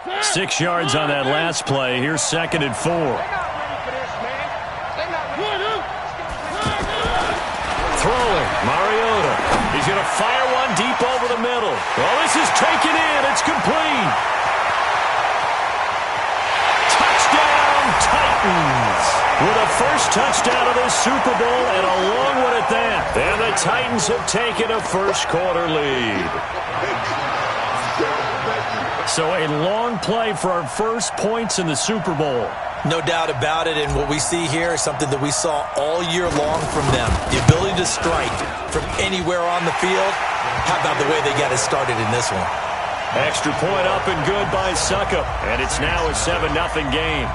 6 yards on that last play. Here's 2nd and 4. Throwing, Mariota. He's going to fire one deep over the middle. Well, this is taken in. It's complete. Touchdown, Titans. With a first touchdown of this Super Bowl and a long one at that. And the Titans have taken a first-quarter lead. So a long play for our first points in the Super Bowl. No doubt about it, and what we see here is something that we saw all year long from them. The ability to strike from anywhere on the field. How about the way they got it started in this one? Extra point up and good by Succop, and it's now a 7-0 game.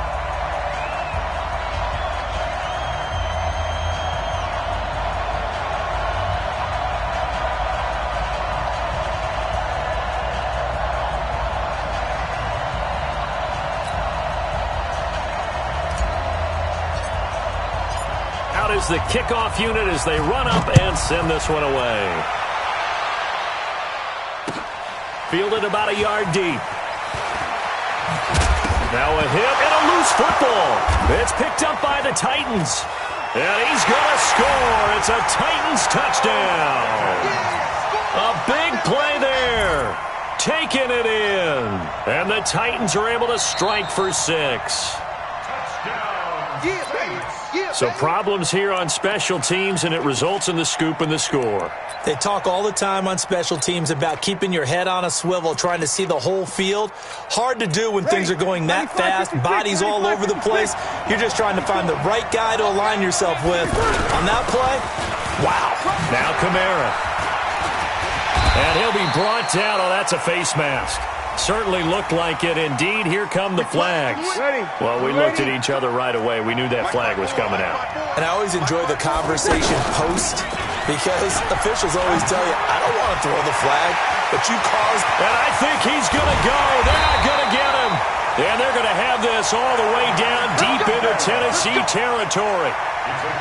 Is the kickoff unit as they run up and send this one away. Fielded about a yard deep. Now a hit and a loose football. It's picked up by the Titans. And he's going to score. It's a Titans touchdown. A big play there. Taking it in. And the Titans are able to strike for 6. So problems here on special teams, and it results in the scoop and the score. They talk all the time on special teams about keeping your head on a swivel, trying to see the whole field. Hard to do when things are going that fast, bodies all over the place. You're just trying to find the right guy to align yourself with. On that play, wow. Now Kamara. And he'll be brought down. Oh, that's a face mask. Certainly looked like it. Indeed, here come the flags. Well, we looked at each other right away. We knew that flag was coming out. And I always enjoy the conversation post because officials always tell you, I don't want to throw the flag, but you caused. And I think he's going to go. They're not going to get him. And they're going to have this all the way down deep into Tennessee territory.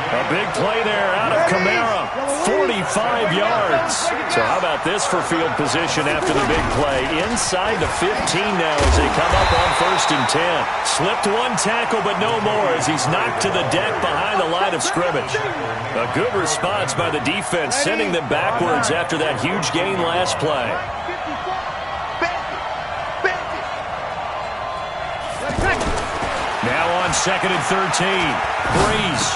A big play there out of Kamara. 45 yards. So how about this for field position after the big play? Inside the 15 now as they come up on 1st and 10. Slipped one tackle, but no more as he's knocked to the deck behind the line of scrimmage. A good response by the defense, sending them backwards after that huge gain last play. Now on 2nd and 13. Breeze.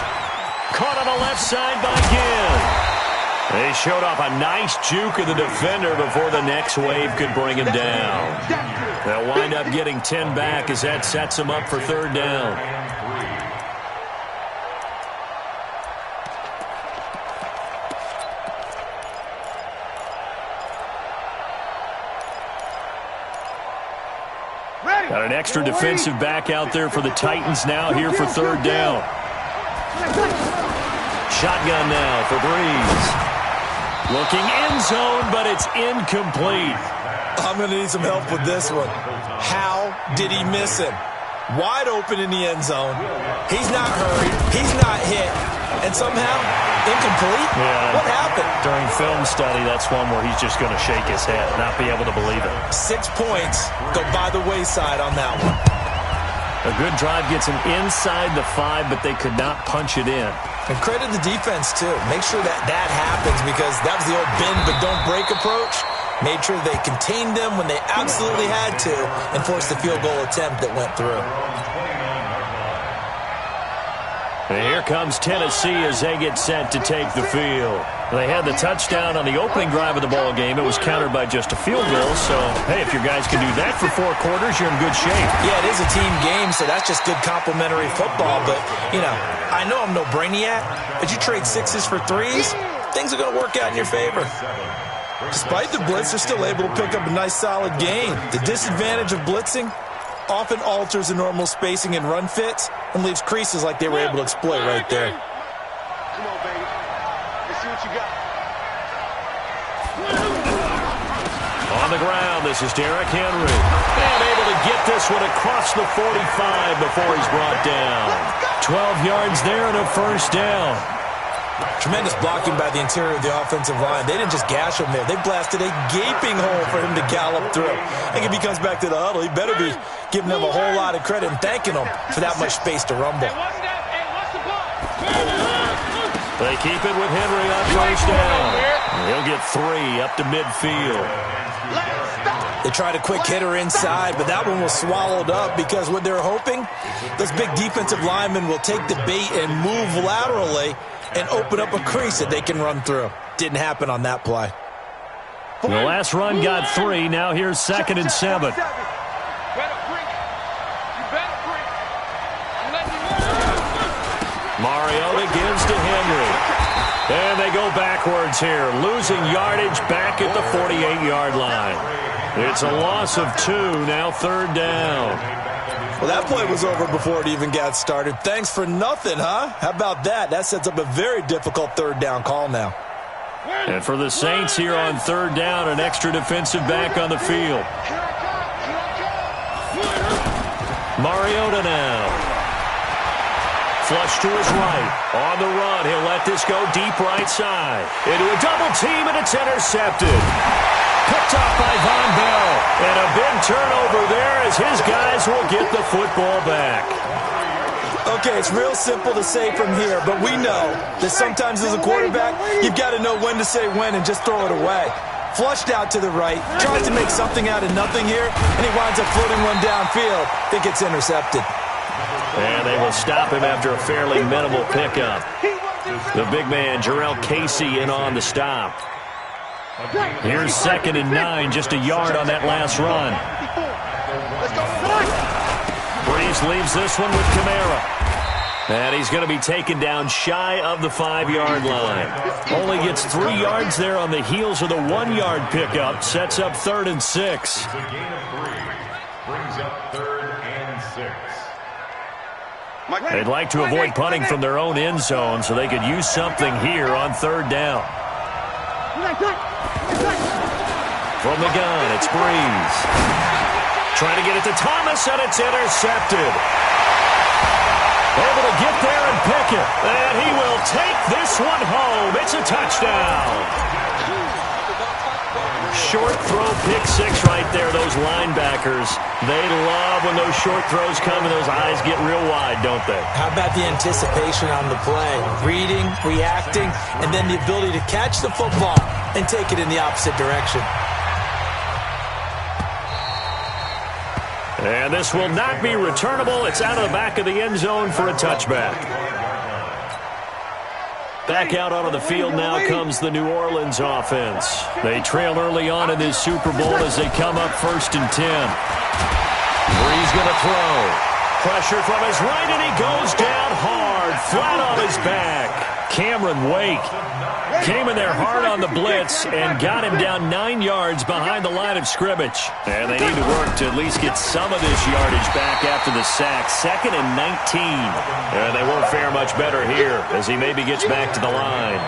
Caught on the left side by Gill. They showed off a nice juke of the defender before the next wave could bring him down. They'll wind up getting 10 back as that sets them up for 3rd down. Got an extra defensive back out there for the Titans now here for 3rd down. Shotgun now for Breeze. Looking end zone, but it's incomplete. I'm going to need some help with this one. How did he miss him? Wide open in the end zone. He's not hurried. He's not hit. And somehow, incomplete? Yeah. What happened? During film study, that's one where he's just going to shake his head, not be able to believe it. 6 points go by the wayside on that one. A good drive gets him inside the 5, but they could not punch it in. And credit the defense, too. Make sure that happens because that was the old bend but don't break approach. Made sure they contained them when they absolutely had to and forced the field goal attempt that went through. And here comes Tennessee as they get set to take the field. They had the touchdown on the opening drive of the ball game. It was countered by just a field goal. So, hey, if your guys can do that for 4 quarters, you're in good shape. Yeah, it is a team game, so that's just good complimentary football. But, you know, I know I'm no brainiac, but you trade 6s for 3s, things are going to work out in your favor. Despite the blitz, they're still able to pick up a nice solid gain. The disadvantage of blitzing often alters the normal spacing and run fits and leaves creases like they were able to exploit right there. Come on, baby. Let's see what you got. On the ground, this is Derrick Henry. And able to get this one across the 45 before he's brought down. 12 yards there and a 1st down. Tremendous blocking by the interior of the offensive line. They didn't just gash him there. They blasted a gaping hole for him to gallop through. I think if he comes back to the huddle, he better be giving them a whole lot of credit and thanking them for that much space to rumble. They keep it with Henry on first down. He'll get 3 up to midfield. They tried a quick hitter inside, but that one was swallowed up because what they're hoping, those big defensive linemen will take the bait and move laterally and open up a crease that they can run through. Didn't happen on that play. The last run got 3. Now here's 2nd and 7. Mariota gives to Henry. And they go backwards here, losing yardage back at the 48-yard line. It's a loss of 2, now 3rd down. Well, that play was over before it even got started. Thanks for nothing, huh? How about that? That sets up a very difficult 3rd down call now. And for the Saints here on 3rd down, an extra defensive back on the field. Mariota now. Flush to his right. On the run, he'll let this go deep right side. Into a double team, and it's intercepted. Picked off by Von Bell. And a big turnover there as his guys will get the football back. Okay, it's real simple to say from here, but we know that sometimes as a quarterback, you've got to know when to say when and just throw it away. Flushed out to the right, tries to make something out of nothing here, and he winds up floating one downfield. Think it's intercepted. And they will stop him after a fairly minimal pickup. The big man, Jarrell Casey, in on the stop. Here's 2nd and 9, just a yard on that last run. Breeze leaves this one with Kamara. And he's going to be taken down shy of the 5-yard line. Only gets 3 yards there on the heels of the 1-yard pickup. Sets up 3rd and 6. Brings up 3rd and 6. They'd like to avoid punting from their own end zone so they could use something here on 3rd down. From the gun, it's Breeze. Trying to get it to Thomas, and it's intercepted. Able to get there and pick it. And he will take this one home. It's a touchdown. Short throw, pick 6 right there. Those linebackers, they love when those short throws come and those eyes get real wide, don't they? How about the anticipation on the play? Reading, reacting, and then the ability to catch the football and take it in the opposite direction. And this will not be returnable. It's out of the back of the end zone for a touchback. Back out onto the field now comes the New Orleans offense. They trail early on in this Super Bowl as they come up 1st and 10. Breeze going to throw. Pressure from his right, and he goes down hard, flat on his back. Cameron Wake came in there hard on the blitz and got him down 9 yards behind the line of scrimmage. And they need to work to at least get some of this yardage back after the sack. 2nd and 19. And they won't fare much better here as he maybe gets back to the line.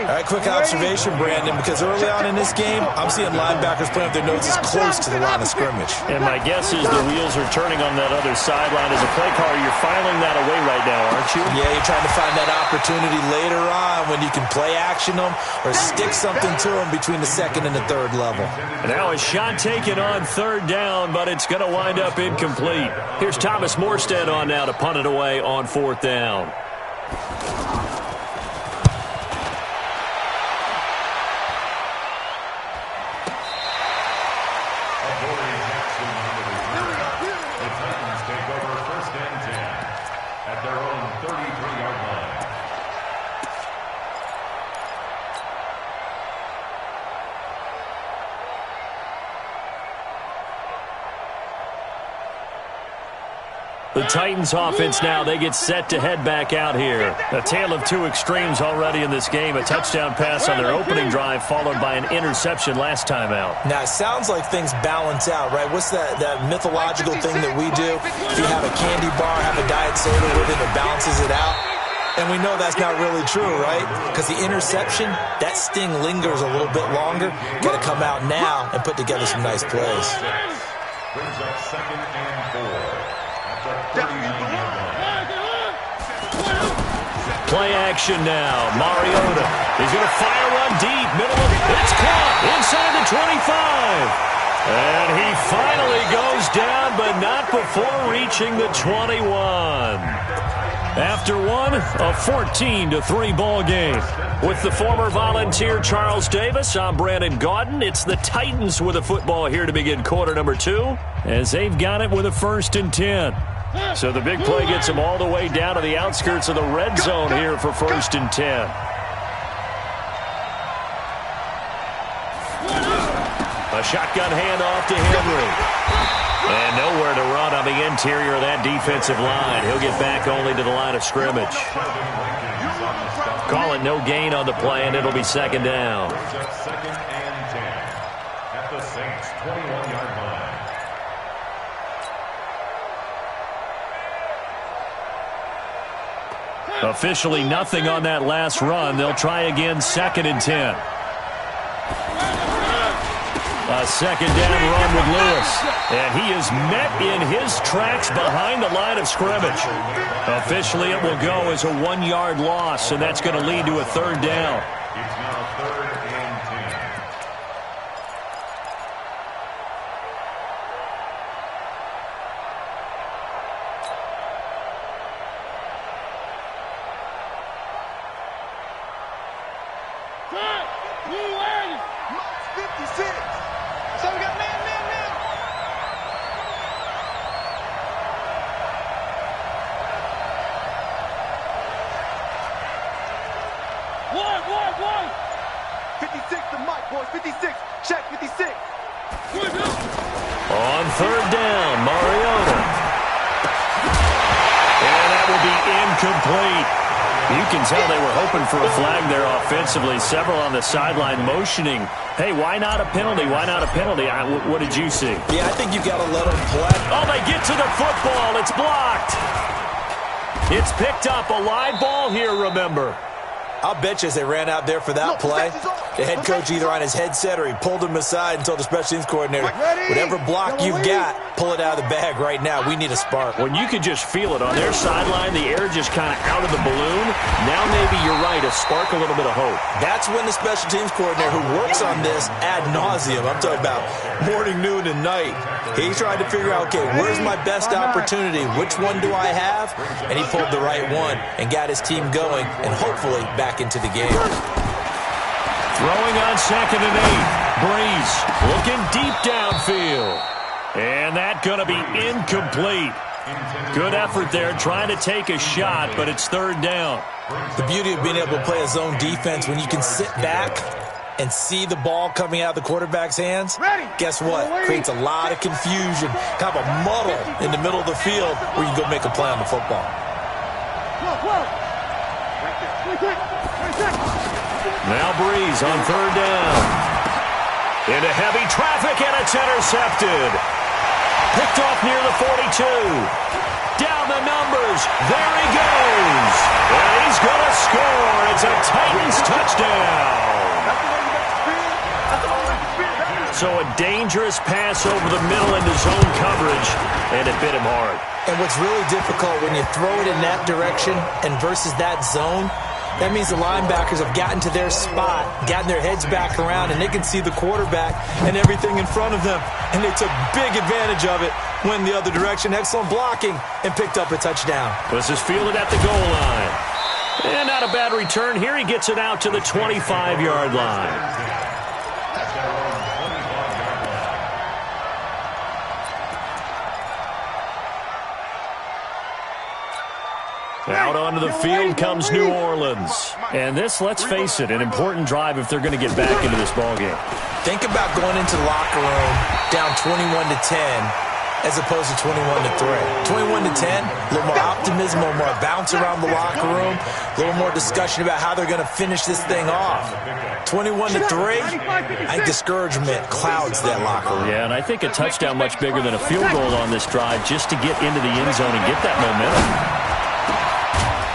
All right, quick observation, Brandon, because early on in this game, I'm seeing linebackers putting up their noses close to the line of scrimmage. And my guess is the wheels are turning on that other sideline. As a play caller, you're filing that away right now, aren't you? Yeah, you're trying to find that opportunity later on when you can play action them or stick something to them between the 2nd and the 3rd level. And now a shot taken on 3rd down, but it's going to wind up incomplete. Here's Thomas Morstead on now to punt it away on 4th down. The Titans offense now, they get set to head back out here. A tale of 2 extremes already in this game. A touchdown pass on their opening drive followed by an interception last time out. Now, it sounds like things balance out, right? What's that mythological thing that we do? If you have a candy bar, have a diet soda with it, it balances it out. And we know that's not really true, right? Because the interception, that sting lingers a little bit longer. Got to come out now and put together some nice plays. Brings up 2nd and 4. Play action now. Mariota. He's going to fire one deep. Middle of it's caught inside the 25. And he finally goes down, but not before reaching the 21. After one, a 14-3 ball game. With the former Volunteer Charles Davis, I'm Brandon Gaudin. It's the Titans with a football here to begin quarter number 2, as they've got it with a 1st and 10. So the big play gets them all the way down to the outskirts of the red zone here for 1st and 10. A shotgun handoff to Henry. And nowhere to run on the interior of that defensive line. He'll get back only to the line of scrimmage. Call it no gain on the play, and it'll be 2nd down. 2nd and 10 at the Saints' 21-yard line. Officially nothing on that last run. They'll try again, 2nd and 10. A 2nd down run with Lewis. And he is met in his tracks behind the line of scrimmage. Officially, it will go as a 1-yard loss, and that's going to lead to a 3rd down. It's now 3rd and 56. So we got man. One. 56 to Mike, boys. 56. Check 56. On 3rd down, Mariota. And that will be incomplete. You can tell they were hoping for a flag there offensively. Several on the sideline motioning, hey, why not a penalty? Why not a penalty? What did you see? Yeah, I think you got to let them play. Oh, they get to the football. It's blocked. It's picked up. A live ball here, remember. I'll bet you as they ran out there for that play, the head coach either on his headset or he pulled him aside and told the special teams coordinator, whatever block you've got, pull it out of the bag right now. We need a spark. When you can just feel it on their sideline, the air just kind of out of the balloon, now maybe you're right, a spark, a little bit of hope. That's when the special teams coordinator who works on this ad nauseum, I'm talking about morning, noon, and night, he's trying to figure out, okay, where's my best opportunity? Which one do I have? And he pulled the right one and got his team going and hopefully back into the game. Throwing on 2nd and 8. Breeze looking deep downfield. And that's going to be incomplete. Good effort there trying to take a shot, but it's 3rd down. The beauty of being able to play a zone defense when you can sit back and see the ball coming out of the quarterback's hands, guess what? Creates a lot of confusion, kind of a muddle in the middle of the field where you can go make a play on the football. Now Breeze on 3rd down. Into heavy traffic, and it's intercepted. Picked off near the 42. Down the numbers. There he goes. And he's going to score. It's a Titans touchdown. So a dangerous pass over the middle into zone coverage, and it bit him hard. And what's really difficult when you throw it in that direction and versus that zone, that means the linebackers have gotten to their spot, gotten their heads back around, and they can see the quarterback and everything in front of them. And they took big advantage of it, went the other direction, excellent blocking, and picked up a touchdown. This is fielded at the goal line. And not a bad return here. He gets it out to the 25-yard line. Out onto the field comes New Orleans. And this, let's face it, an important drive if they're going to get back into this ballgame. Think about going into the locker room down 21-10 as opposed to 21-3. 21-10, a little more optimism, a little more bounce around the locker room, a little more discussion about how they're going to finish this thing off. 21-3, I think discouragement clouds that locker room. Yeah, and I think a touchdown much bigger than a field goal on this drive just to get into the end zone and get that momentum.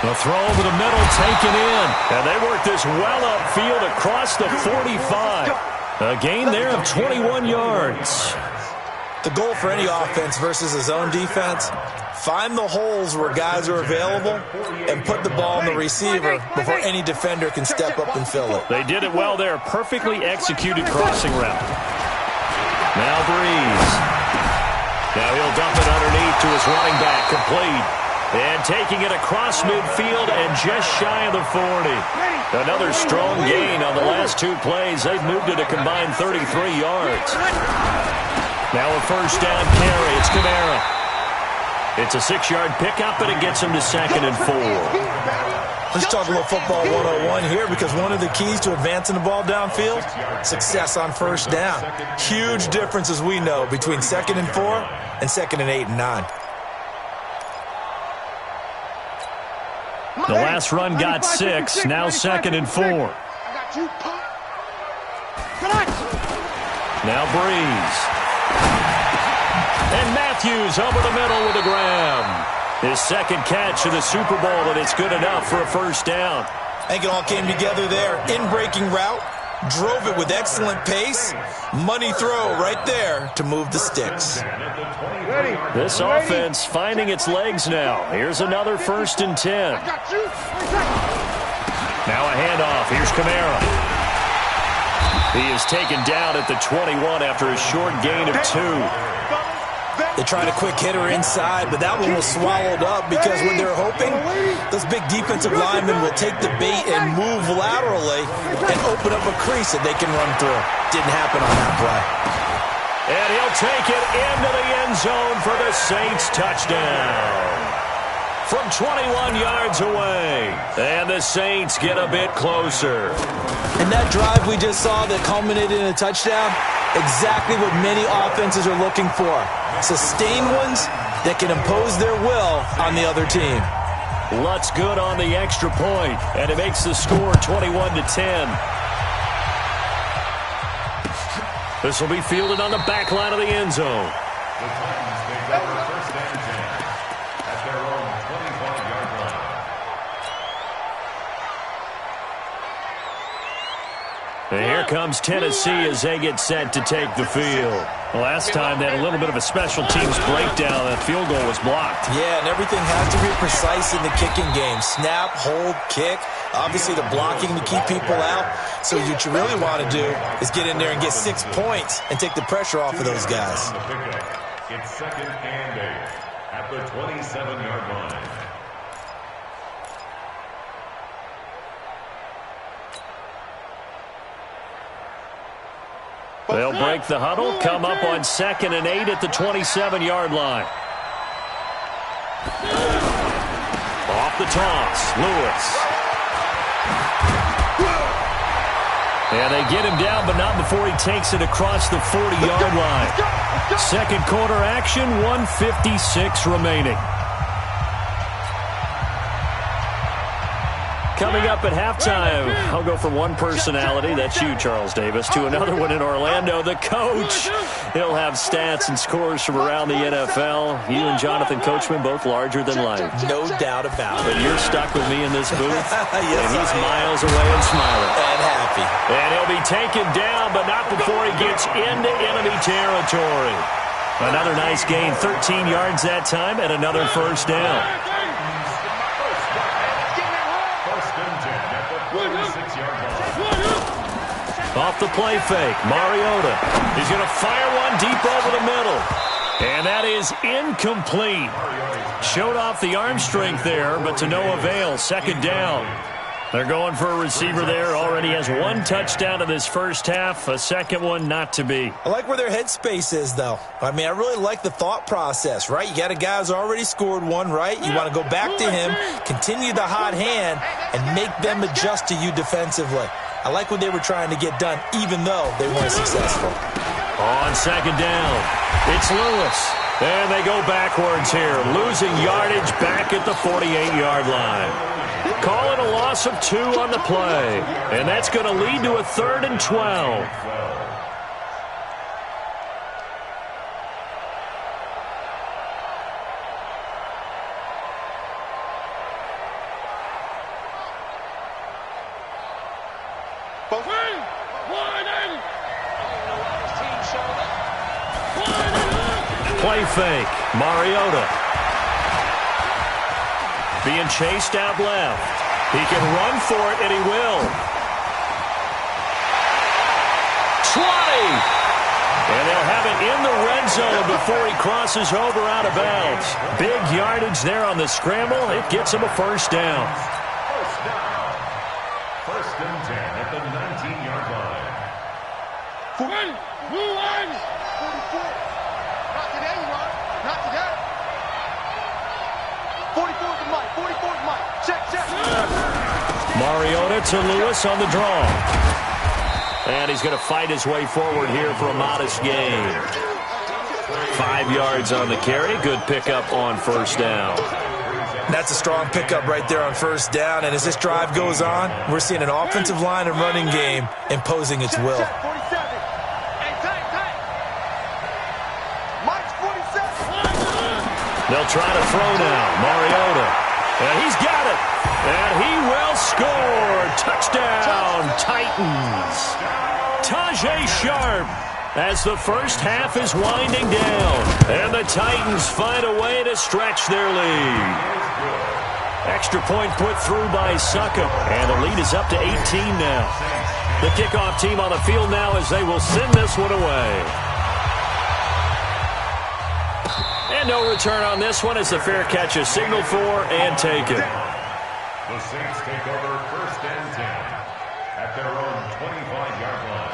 The throw over the middle taken in. And they work this well upfield across the 45. A gain there of 21 yards. The goal for any offense versus a zone defense, find the holes where guys are available and put the ball in the receiver before any defender can step up and fill it. They did it well there. Perfectly executed crossing route. Now Breeze. Now he'll dump it underneath to his running back. Complete. And taking it across midfield and just shy of the 40. Another strong gain on the last two plays. They've moved it a combined 33 yards. Now a first down carry. It's Kamara. It's a 6-yard pickup, and it gets him to 2nd and 4. Let's talk a little football 101 here, because one of the keys to advancing the ball downfield, success on first down. Huge difference, as we know, between 2nd and 4 and 2nd and 8 and 9. The last run got 6, now 2nd and 4. Now Breeze. And Matthews over the middle with a grab. His second catch of the Super Bowl, and it's good enough for a first down. I think it all came together there. In-breaking route, drove it with excellent pace. Money throw right there to move the sticks. This offense finding its legs now. Here's another 1st and 10. Now a handoff. Here's Kamara. He is taken down at the 21 after a short gain of 2. They tried a quick hitter inside, but that one was swallowed up because when they're hoping, those big defensive linemen will take the bait and move laterally and open up a crease that they can run through. Didn't happen on that play. And he'll take it into the end zone for the Saints touchdown. From 21 yards away. And the Saints get a bit closer. And that drive we just saw that culminated in a touchdown, exactly what many offenses are looking for. Sustained ones that can impose their will on the other team. Lutz good on the extra point, and it makes the score 21-10. This will be fielded on the back line of the end zone. The Titans take over 1st and 10 at their own 25-yard line. And here comes Tennessee as they get set to take the field. Last time they had a little bit of a special teams breakdown. That field goal was blocked. Yeah, and everything has to be precise in the kicking game. Snap, hold, kick. Obviously the blocking to keep people out. So what you really want to do is get in there and get 6 points and take the pressure off of those guys. It's 2nd and 8 at the 27-yard line. They'll break the huddle, come up on 2nd and 8 at the 27-yard line. Off the toss, Lewis. And they get him down, but not before he takes it across the 40-yard line. Second quarter action, 1:56 remaining. Coming up at halftime, I'll go from one personality, that's you, Charles Davis, to another one in Orlando, the coach. He'll have stats and scores from around the NFL. You and Jonathan Coachman, both larger than life. No doubt about it. But you're stuck with me in this booth, Yes, and he's miles away and smiling. And happy. And he'll be taken down, but not before he gets into enemy territory. Another nice gain, 13 yards that time, and another first down. Off the play fake, Mariota. He's going to fire one deep over the middle. And that is incomplete. Showed off the arm strength there, but to no avail. Second down. They're going for a receiver there. Already has one touchdown in this first half. A second one not to be. I like where their headspace is, though. I mean, I really like the thought process, right? You got a guy who's already scored one, right? You want to go back to him, continue the hot hand, and make them adjust to you defensively. I like what they were trying to get done, even though they weren't successful. On second down, it's Lewis. And they go backwards here, losing yardage back at the 48-yard line. Call it a loss of 2 on the play. And that's going to lead to a 3rd and 12. Play fake. Mariota. Being chased out left. He can run for it, and he will. 20. And they'll have it in the red zone before he crosses over out of bounds. Big yardage there on the scramble. It gets him a first down. First down. First and 10 at the 19-yard line. 44. Not today, Ron. Not today. 44 is Mike. 44 is Mike. Check. Mariota to Lewis on the draw. And he's going to fight his way forward here for a modest gain. 5 yards on the carry. Good pickup on first down. That's a strong pickup right there on first down. And as this drive goes on, we're seeing an offensive line and running game imposing its will. Check, 47. Hey, tight. Mike's 47. They'll try to throw now. Mariota. And he's got it. And he will score. Touchdown, Titans. Tajay Sharp as the first half is winding down. And the Titans find a way to stretch their lead. Extra point put through by Succop. And the lead is up to 18 now. The kickoff team on the field now as they will send this one away. And no return on this one as the fair catch is signaled for and taken. The Saints take over first and 10 at their own 25-yard line.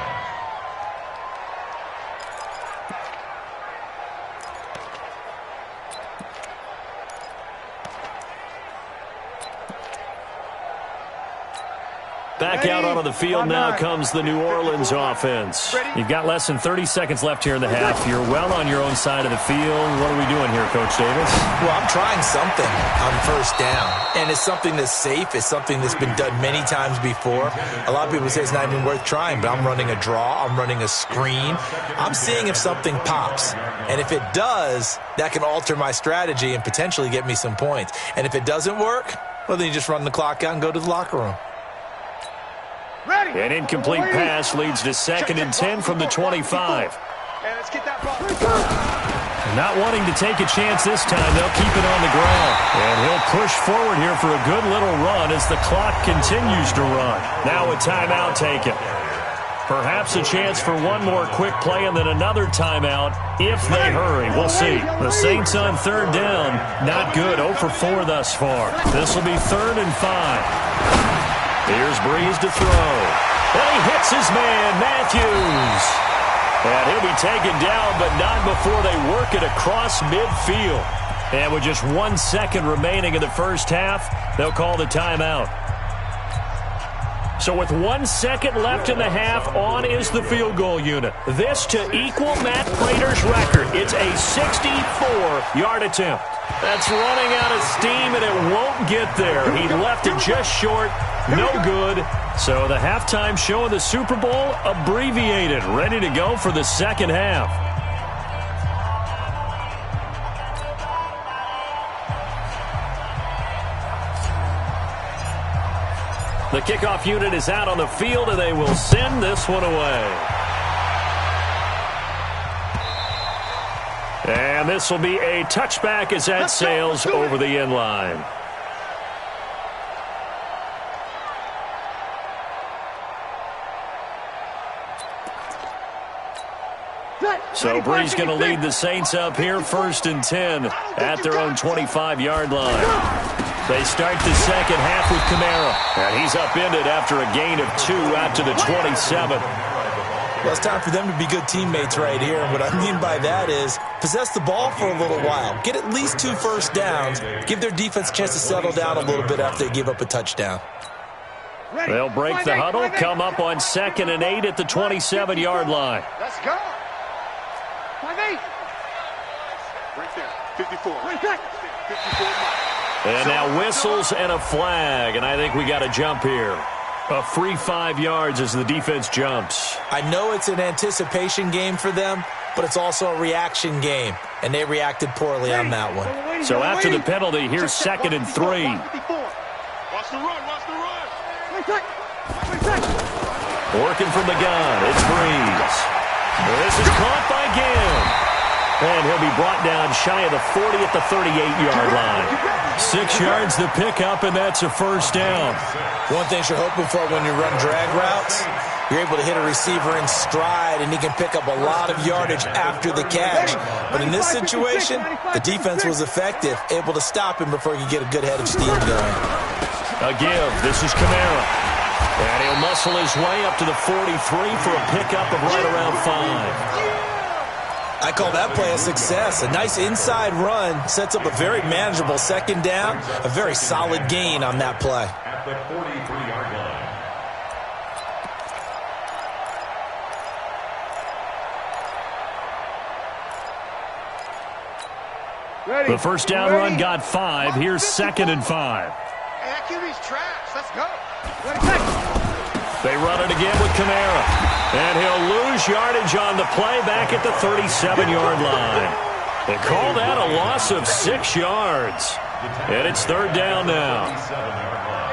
Back out onto the field now comes the New Orleans offense. You've got less than 30 seconds left here in the half. You're well on your own side of the field. What are we doing here, Coach Davis? Well, I'm trying something on first down. And it's something that's safe. It's something that's been done many times before. A lot of people say it's not even worth trying, but I'm running a draw. I'm running a screen. I'm seeing if something pops. And if it does, that can alter my strategy and potentially get me some points. And if it doesn't work, well, then you just run the clock out and go to the locker room. An incomplete pass leads to 2nd and 10 from the 25. Let's get that ball. Not wanting to take a chance this time, they'll keep it on the ground. And he'll push forward here for a good little run as the clock continues to run. Now a timeout taken. Perhaps a chance for one more quick play and then another timeout if they hurry. We'll see. The Saints on 3rd down. Not good. 0 for 4 thus far. This will be 3rd and 5. Here's Breeze to throw. And he hits his man, Matthews. And he'll be taken down, but not before they work it across midfield. And with just 1 second remaining in the first half, they'll call the timeout. So with 1 second left in the half, on is the field goal unit. This to equal Matt Prater's record. It's a 64-yard attempt. That's running out of steam, and it won't get there. He left it just short. No good. So the halftime show of the Super Bowl abbreviated, ready to go for the second half. The kickoff unit is out on the field, and they will send this one away. And this will be a touchback as that sails over the end line. So Breeze going to lead the Saints up here 1st and 10 at their own 25-yard line. They start the second half with Kamara. And he's upended after a gain of 2 out to the 27. Well, it's time for them to be good teammates right here. And what I mean by that is possess the ball for a little while. Get at least 2 first downs. Give their defense a chance to settle down a little bit after they give up a touchdoation. They'll break the huddle, come up on 2nd and 8 at the 27-yard line. Let's go. 5-8. Right there. 54. Right there. 54. And now whistles and a flag. And I think we got a jump here. A free 5 yards as the defense jumps. I know it's an anticipation game for them, but it's also a reaction game. And they reacted poorly on that one. So after the penalty, here's 2nd and 3. Watch the run. Watch the run. Working from the gun. It's Breeze. This is caught by Ginn. And he'll be brought down shy of the 40 at the 38-yard line. 6 yards to pick up, and that's a first down. One thing you're hoping for when you run drag routes, you're able to hit a receiver in stride, and he can pick up a lot of yardage after the catch. But in this situation, the defense was effective, able to stop him before he could get a good head of steam going. A give. This is Kamara. And he'll muscle his way up to the 43 for a pickup of right around 5. I call that play a success. A nice inside run sets up a very manageable second down, a very solid gain on that play. At the 43-yard line. The first down run got 5. Here's 2nd and 5. Hey, that QB's trash. Let's go. They run it again with Kamara. And he'll lose yardage on the play back at the 37-yard line. They call that a loss of 6 yards. And it's 3rd down now.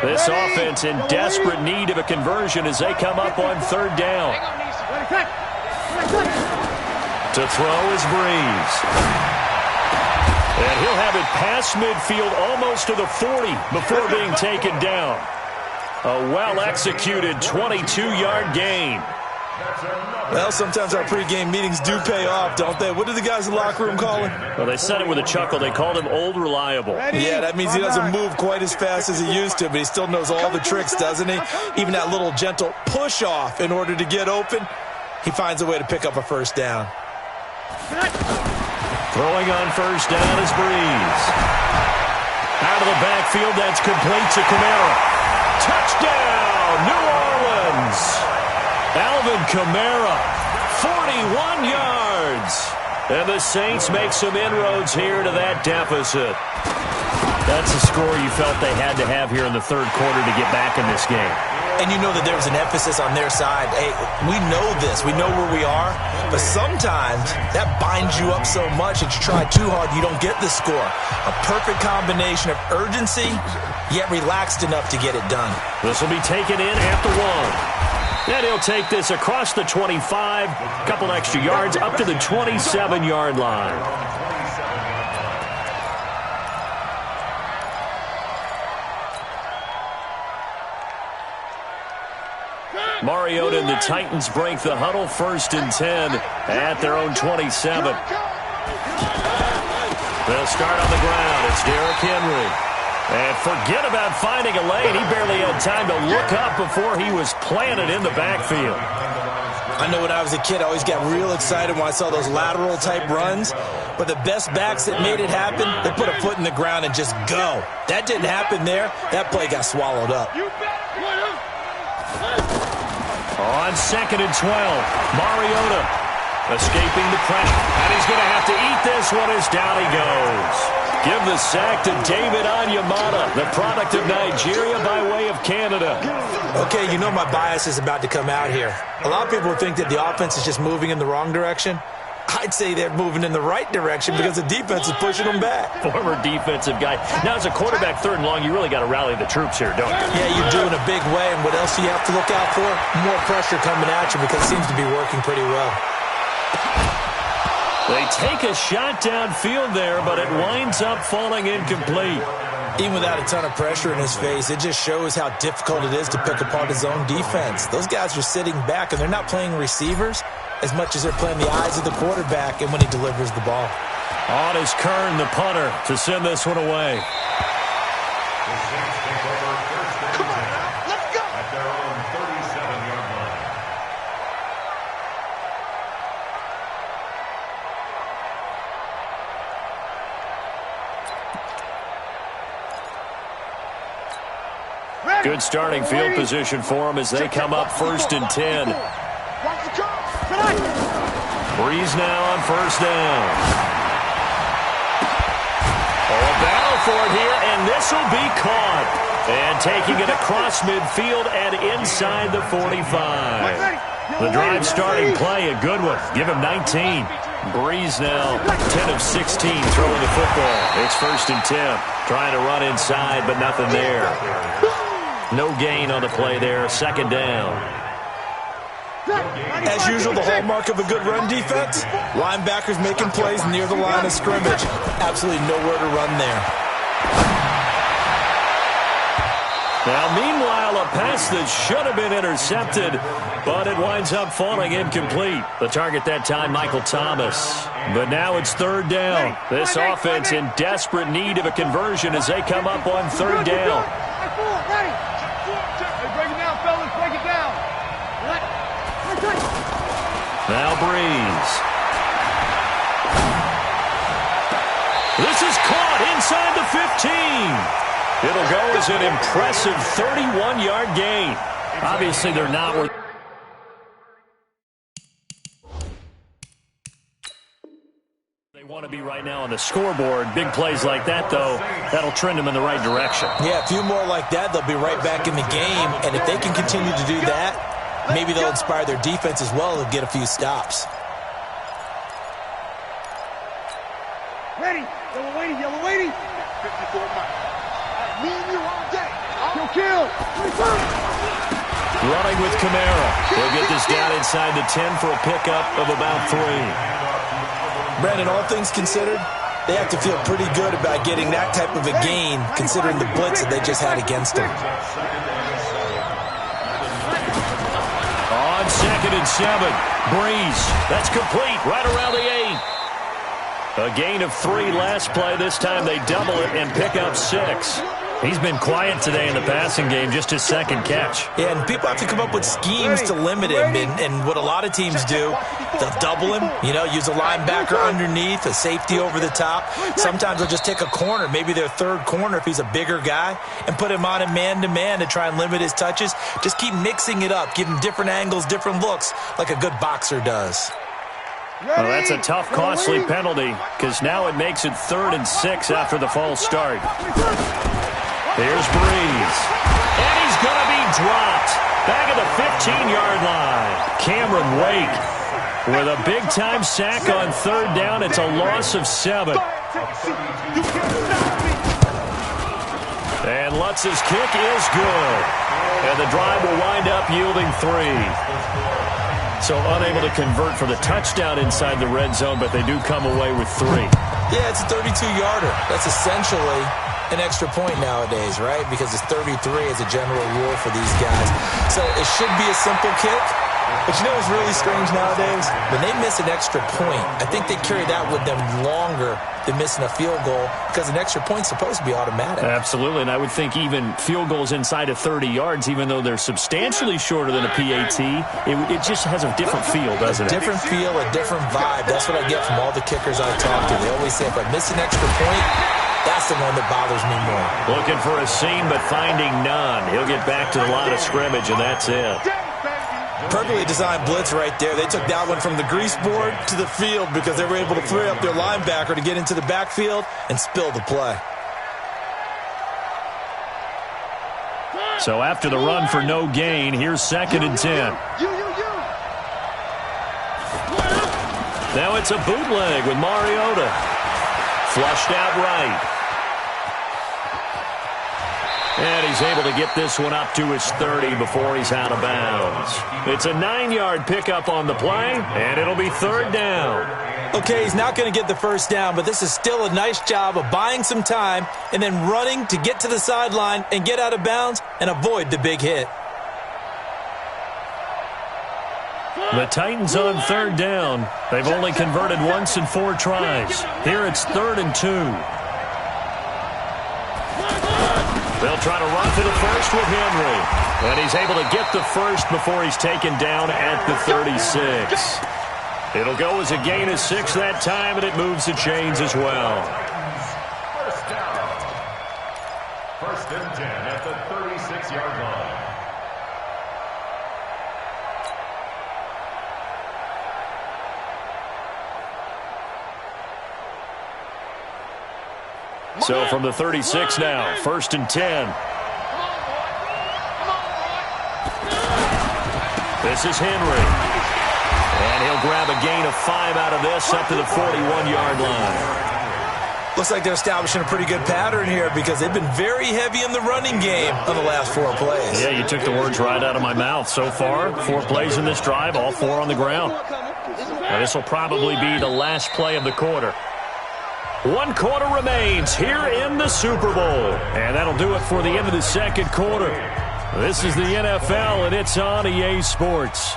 This offense in desperate need of a conversion as they come up on 3rd down. To throw is Breeze. And he'll have it past midfield almost to the 40 before being taken down. A well-executed 22-yard gain. Well, sometimes our pregame meetings do pay off, don't they? What do the guys in the locker room call him? Well, they said it with a chuckle. They called him Old Reliable. Yeah, that means he doesn't move quite as fast as he used to, but he still knows all the tricks, doesn't he? Even that little gentle push-off in order to get open, he finds a way to pick up a first down. Throwing on first down is Breeze. Out of the backfield, that's complete to Kamara. Touchdown, New Orleans. Alvin Kamara, 41 yards. And the Saints make some inroads here to that deficit. That's a score you felt they had to have here in the 3rd quarter to get back in this game. And you know that there was an emphasis on their side. Hey, we know this. We know where we are. But sometimes that binds you up so much that you try too hard, you don't get the score. A perfect combination of urgency, yet relaxed enough to get it done. This will be taken in at the 1. And he'll take this across the 25, a couple extra yards, up to the 27-yard line. Mariota and the Titans break the huddle, 1st and 10 at their own 27. They'll start on the ground. It's Derrick Henry. And forget about finding a lane. He barely had time to look up before he was planted in the backfield. I know when I was a kid, I always got real excited when I saw those lateral-type runs. But the best backs that made it happen, they put a foot in the ground and just go. That didn't happen there. That play got swallowed up. On 2nd and 12, Mariota escaping the pressure. And he's going to have to eat this one as down he goes. Give the sack to David Onyemata, the product of Nigeria by way of Canada. Okay, you know my bias is about to come out here. A lot of people think that the offense is just moving in the wrong direction. I'd say they're moving in the right direction because the defense is pushing them back. Former defensive guy. Now, as a quarterback 3rd and long, you really got to rally the troops here, don't you? Yeah, you do in a big way. And what else do you have to look out for? More pressure coming at you because it seems to be working pretty well. They take a shot downfield there, but it winds up falling incomplete. Even without a ton of pressure in his face, it just shows how difficult it is to pick apart his own defense. Those guys are sitting back, and they're not playing receivers as much as they're playing the eyes of the quarterback and when he delivers the ball. On is Kern, the punter, to send this one away. The Saints take over 1st and 10 Let's go. at their own 37-yard line. Good starting field position for them as they come up 1st and 10. Breeze now on 1st down. Oh, a battle for it here, and this will be caught. And taking it across midfield and inside the 45. The drive starting play, a good one. Give him 19. Breeze now 10 of 16 throwing the football. It's 1st and 10. Trying to run inside, but nothing there. No gain on the play there. 2nd down. As usual, the hallmark of a good run defense, linebackers making plays near the line of scrimmage. Absolutely nowhere to run there. Now, meanwhile, a pass that should have been intercepted, but it winds up falling incomplete. The target that time, Michael Thomas. But now it's third down. This offense in desperate need of a conversion as they come up on third down. Break it down, fellas. Break it down. Now Breeze. This is caught inside the 15. It'll go as an impressive 31-yard gain. Obviously, they're not worth. They want to be right now on the scoreboard. Big plays like that, though, that'll trend them in the right direction. Yeah, a few more like that, they'll be right back in the game. And if they can continue to do that, maybe they'll inspire their defense as well and get a few stops. Ready. Yellow waiting. Yellow waiting. 54 miles. Me and you all day. Kill. Running with Kamara. They'll get this down inside the 10 for a pickup of about 3. Brandon, all things considered, they have to feel pretty good about getting that type of a gain, considering the blitz that they just had against them. On 2nd and 7, Breeze. That's complete right around the 8. A gain of 3 last play. This time they double it and pick up 6. He's been quiet today in the passing game, just his second catch. Yeah, and people have to come up with schemes to limit him. And what a lot of teams do, they'll double him, use a linebacker underneath, a safety over the top. Sometimes they'll just take a corner, maybe their third corner if he's a bigger guy, and put him on a man-to-man to try and limit his touches. Just keep mixing it up, give him different angles, different looks, like a good boxer does. Well, that's a tough, costly penalty, because now it makes it 3rd and 6 after the false start. Here's Breeze. And he's going to be dropped. Back at the 15-yard line. Cameron Wake with a big-time sack on 3rd down. It's a loss of 7. And Lutz's kick is good. And the drive will wind up yielding 3. So unable to convert for the touchdown inside the red zone, but they do come away with 3. Yeah, it's a 32-yarder. That's essentially an extra point nowadays, right? Because it's 33 as a general rule for these guys. So it should be a simple kick. But you know what's really strange nowadays? When they miss an extra point, I think they carry that with them longer than missing a field goal because an extra point's supposed to be automatic. Absolutely, and I would think even field goals inside of 30 yards, even though they're substantially shorter than a PAT, it just has a different feel, doesn't it? A different feel, a different vibe. That's what I get from all the kickers I talk to. They always say, if I miss an extra point, that's the one that bothers me more. Looking for a seam, but finding none. He'll get back to the line of scrimmage, and that's it. Perfectly designed blitz right there. They took that one from the grease board to the field because they were able to free up their linebacker to get into the backfield and spill the play. So after the run for no gain, here's 2nd and 10. Now it's a bootleg with Mariota. Flushed out right. And he's able to get this one up to his 30 before he's out of bounds. It's a 9-yard pickup on the play, and it'll be 3rd down. Okay, he's not going to get the first down, but this is still a nice job of buying some time and then running to get to the sideline and get out of bounds and avoid the big hit. The Titans on 3rd down. They've only converted once in 4 tries. Here it's 3rd and 2. They'll try to run for the first with Henry. And he's able to get the first before he's taken down at the 36. It'll go as a gain of 6 that time, and it moves the chains as well. First down. 1st and 10 at the 36-yard line. So from the 36 now, 1st and 10. This is Henry. And he'll grab a gain of 5 out of this up to the 41-yard line. Looks like they're establishing a pretty good pattern here because they've been very heavy in the running game on the last 4 plays. Yeah, you took the words right out of my mouth. So far, 4 plays in this drive, all 4 on the ground. Now, this will probably be the last play of the quarter. 1 quarter remains here in the Super Bowl. And that'll do it for the end of the second quarter. This is the NFL, and it's on EA Sports.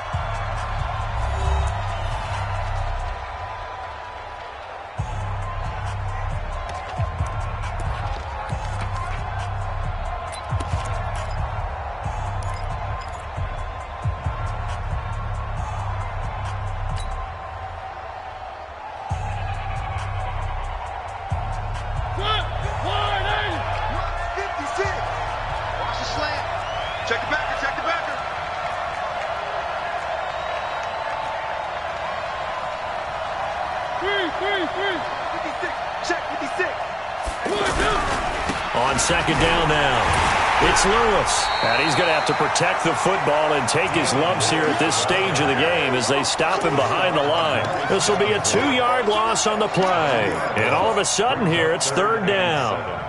On second down now, it's Lewis. And he's going to have to protect the football and take his lumps here at this stage of the game as they stop him behind the line. This will be a 2-yard loss on the play. And all of a sudden here, it's third down.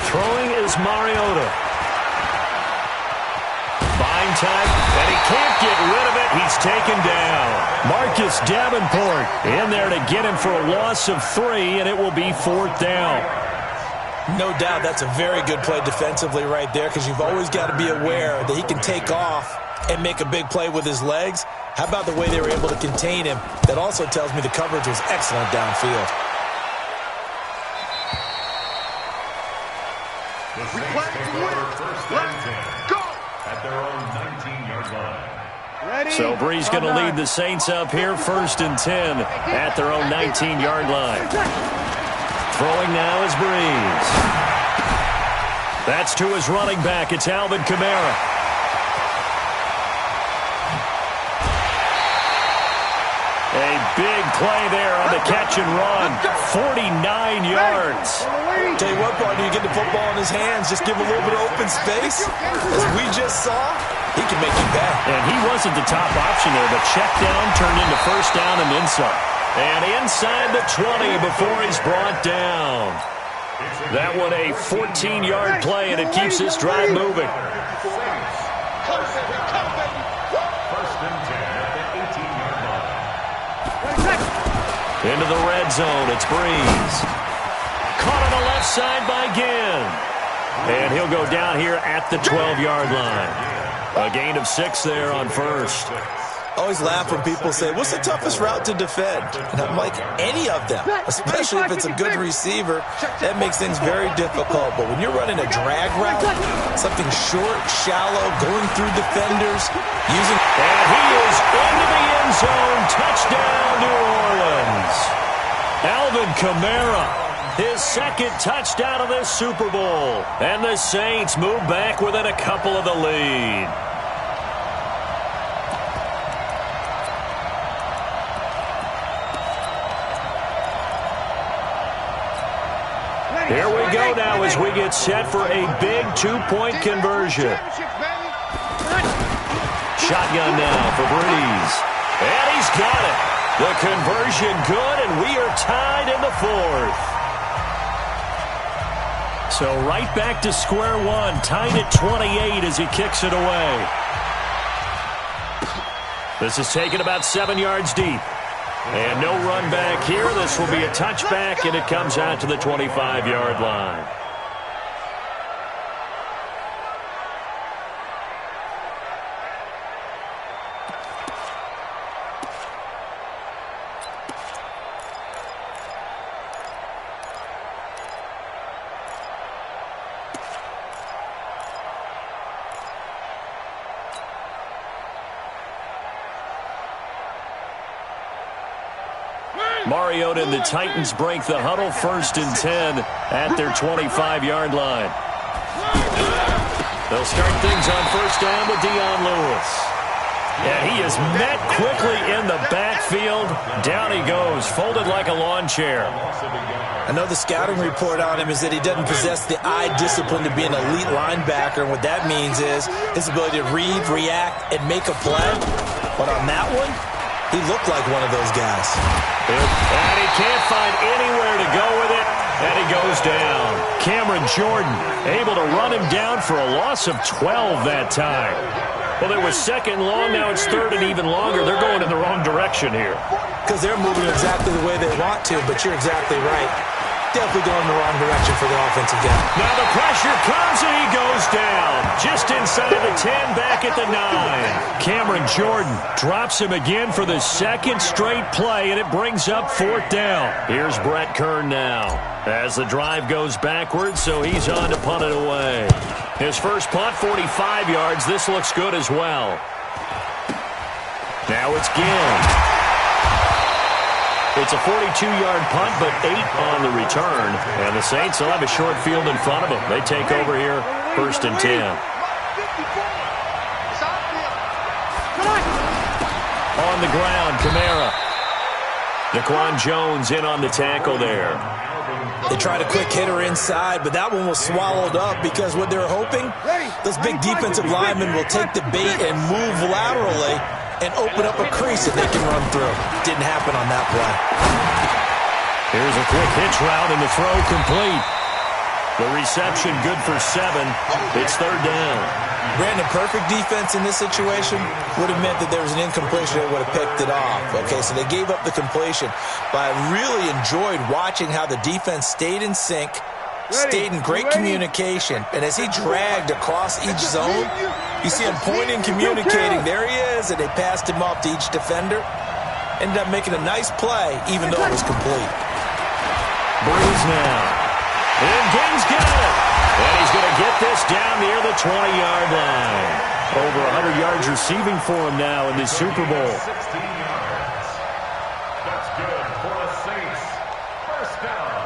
Throwing is Mariota. Buying time, and he can't get rid of it. He's taken down. Marcus Davenport in there to get him for a loss of 3, and it will be 4th down. No doubt that's a very good play defensively right there because you've always got to be aware that he can take off and make a big play with his legs. How about the way they were able to contain him? That also tells me the coverage was excellent downfield. The Saints take over first and 10 at their own 19-yard line. So Brees going to lead the Saints up here, 1st and 10 at their own 19-yard line. Throwing now is Brees. That's to his running back. It's Alvin Kamara. A big play there on the catch and run. 49 yards. Tell you what, partner, you get the football in his hands, just give him a little bit of open space. As we just saw, he can make you bet. And he wasn't the top option there, but check down turned into first down and then some. And inside the 20 before he's brought down. That one a 14-yard play, and it keeps this drive moving. First and 10 at the 18-yard line. Into the red zone, it's Brees. Caught on the left side by Ginn. And he'll go down here at the 12-yard line. A gain of 6 there on first. Always laugh when people say, what's the toughest route to defend? And I'm like, any of them, especially if it's a good receiver. That makes things very difficult. But when you're running a drag route, something short, shallow, going through defenders, using... And he is into the end zone. Touchdown, New Orleans. Alvin Kamara, his 2nd touchdown of this Super Bowl. And the Saints move back within a couple of the lead. Here we go now as we get set for a big 2-point conversion. Shotgun now for Brees. And he's got it. The conversion good, and we are tied in the 4th. So right back to square one, tied at 28 as he kicks it away. This is taken about 7 yards deep. And no run back here. This will be a touchback, and it comes out to the 25-yard line. Mariota and the Titans break the huddle, 1st and 10 at their 25-yard line. They'll start things on first down with Dion Lewis. And he is met quickly in the backfield. Down he goes, folded like a lawn chair. I know the scouting report on him is that he doesn't possess the eye discipline to be an elite linebacker. And what that means is his ability to read, react, and make a play. But on that one, he looked like one of those guys. And he can't find anywhere to go with it. And he goes down. Cameron Jordan able to run him down for a loss of 12 that time. Well, it was second long. Now it's third and even longer. They're going in the wrong direction here. Because they're moving exactly the way they want to, but you're exactly right. Definitely going in the wrong direction for the offensive guy. Now the pressure comes and he goes down. Just inside the 10, back at the 9. Cameron Jordan drops him again for the second straight play, and it brings up fourth down. Here's Brett Kern now as the drive goes backwards, so he's on to punt it away. His first punt, 45 yards. This looks good as well. Now it's Ginn. It's a 42-yard punt, but 8 on the return. And the Saints will have a short field in front of them. They take over here, first and 10. On the ground, Kamara. Daquan Jones in on the tackle there. They tried a quick hitter inside, but that one was swallowed up because what they're hoping, those big defensive linemen will take the bait and move laterally and open up a crease that they can run through. Didn't happen on that play. Here's a quick hitch route and the throw complete. The reception good for 7. It's third down. Brandon, perfect defense in this situation would have meant that there was an incompletion that would have picked it off. Okay, so they gave up the completion. But I really enjoyed watching how the defense stayed in sync, stayed in great communication, and as he dragged across each zone, you see him pointing, communicating. There he is, and they passed him off to each defender. Ended up making a nice play, even though it was complete. Breeze now. And Ginn's got it. And he's going to get this down near the 20-yard line. Over 100 yards receiving for him now in the Super Bowl. 16 yards. That's good for the Saints. First down.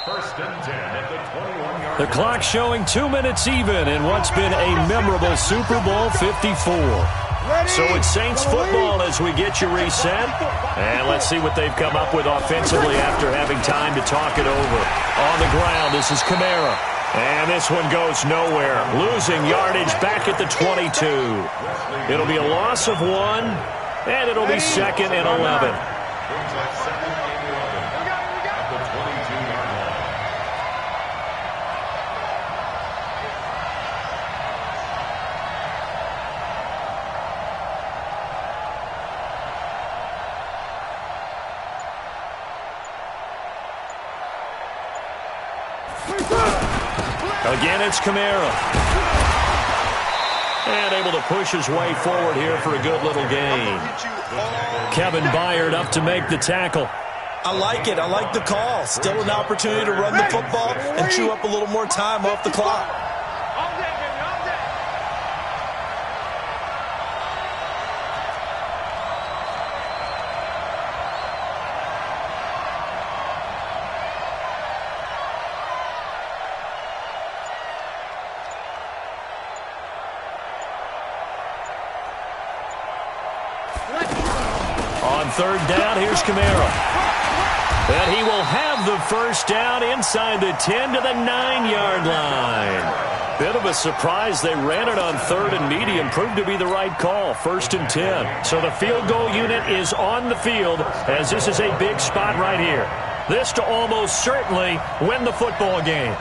First and 10 at the 21-yard line. The clock showing 2 minutes even in what's been a memorable Super Bowl 54. So it's Saints football as we get you reset. And let's see what they've come up with offensively after having time to talk it over. On the ground, this is Kamara. And this one goes nowhere. Losing yardage back at the 22. It'll be a loss of 1, and it'll be second and 11. Again, it's Kamara. And able to push his way forward here for a good little gain. Kevin Byard up to make the tackle. I like it. I like the call. Still an opportunity to run the football and chew up a little more time off the clock. On third down, here's Kamara. And he will have the first down inside the 10 to the 9-yard line. Bit of a surprise. They ran it on third and medium. Proved to be the right call. First and 10. So the field goal unit is on the field as this is a big spot right here. This to almost certainly win the football game.